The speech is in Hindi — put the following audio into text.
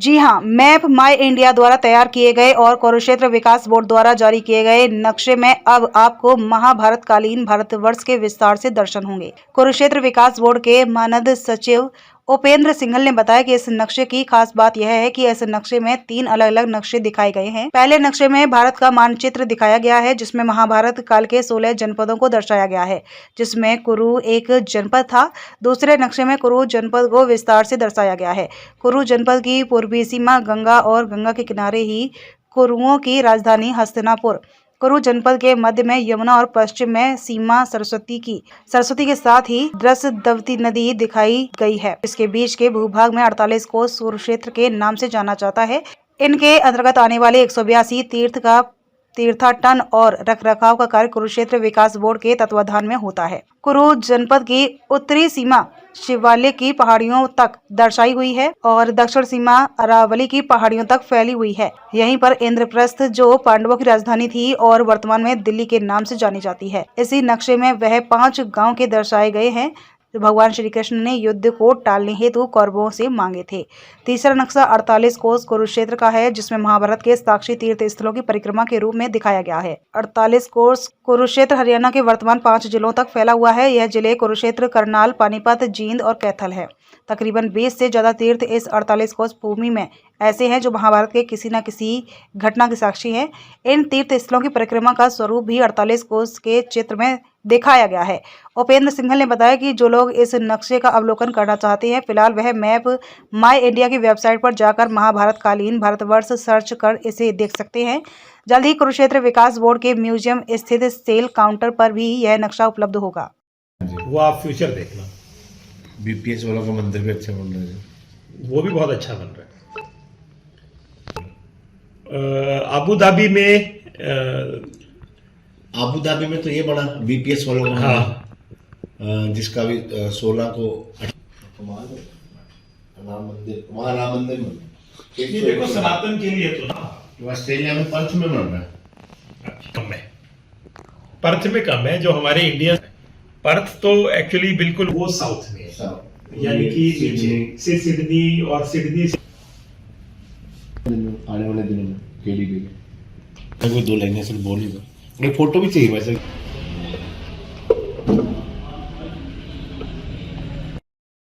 जी हाँ, मैप माई इंडिया द्वारा तैयार किए गए और कुरुक्षेत्र विकास बोर्ड द्वारा जारी किए गए नक्शे में अब आपको महाभारतकालीन भारतवर्ष के विस्तार से दर्शन होंगे। कुरुक्षेत्र विकास बोर्ड के मानद सचिव उपेंद्र सिंघल ने बताया कि इस नक्शे की खास बात यह है कि इस नक्शे में 3 अलग-अलग नक्शे दिखाए गए हैं। पहले नक्शे में भारत का मानचित्र दिखाया गया है, जिसमें महाभारत काल के 16 जनपदों को दर्शाया गया है, जिसमें कुरु एक जनपद था। दूसरे नक्शे में कुरु जनपद को विस्तार से दर्शाया गया है। कुरु जनपद की पूर्वी सीमा गंगा और गंगा के किनारे ही कुरुओं की राजधानी हस्तिनापुर। कुरु जनपद के मध्य में यमुना और पश्चिम में सीमा सरस्वती के साथ ही द्रसद्वती नदी दिखाई गई है। इसके बीच के भूभाग में 48 कोस कुरुक्षेत्र के नाम से जाना जाता है। इनके अंतर्गत आने वाले 182 तीर्थाटन और रखरखाव का कार्य कुरुक्षेत्र विकास बोर्ड के तत्वाधान में होता है। कुरु जनपद की उत्तरी सीमा शिवालिक की पहाड़ियों तक दर्शाई हुई है और दक्षिण सीमा अरावली की पहाड़ियों तक फैली हुई है। यहीं पर इंद्रप्रस्थ, जो पांडवों की राजधानी थी और वर्तमान में दिल्ली के नाम से जानी जाती है। इसी नक्शे में वह 5 गांव के दर्शाए गए हैं जो भगवान श्री कृष्ण ने युद्ध को टालने हेतु कौरवों से मांगे थे। तीसरा नक्शा 48 कोस कुरुक्षेत्र का है, जिसमें महाभारत के साक्षी तीर्थ स्थलों की परिक्रमा के रूप में दिखाया गया है। 48 कोस कुरुक्षेत्र हरियाणा के वर्तमान 5 जिलों तक फैला हुआ है। यह जिले कुरुक्षेत्र, करनाल, पानीपत, जींद और कैथल है। तकरीबन 20 से ज्यादा तीर्थ इस 48 कोस भूमि में ऐसे हैं जो महाभारत के किसी न किसी घटना के साक्षी हैं। इन तीर्थ स्थलों की परिक्रमा का स्वरूप भी 48 कोस के चित्र में दिखाया गया है। उपेंद्र सिंघल ने बताया कि जो लोग इस नक्शे का अवलोकन करना चाहते हैं, फिलहाल वह मैप माई इंडिया की वेबसाइट पर जाकर महाभारतकालीन भारतवर्ष सर्च कर इसे देख सकते हैं। जल्द ही कुरुक्षेत्र विकास बोर्ड के म्यूजियम स्थित सेल काउंटर पर भी यह नक्शा उपलब्ध होगा। वो आप फ्यूचर देखना। बीपीएस वालों का मंदिर भी अच्छा बन रहा है, वो भी बहुत अच्छा बन रहा है। अबू धाबी में तो ये बना बीपीएस वालों का हाँ, जिसका भी 16 को राम मंदिर में ये देखो सनातन के लिए तो ना ऑस्ट्रेलिया में पंच में बन रहा है, कम है, पर्थ में कम है। जो हमारे इंडिया पर्थ तो एक्चुअली बिल्कुल वो साउथ में है, यानी कि सिडनी और सिडनी आने वाले दिनों में केडी भी 2 लाइनें सिर्फ बोल ही दो, एक फोटो भी चाहिए वैसे।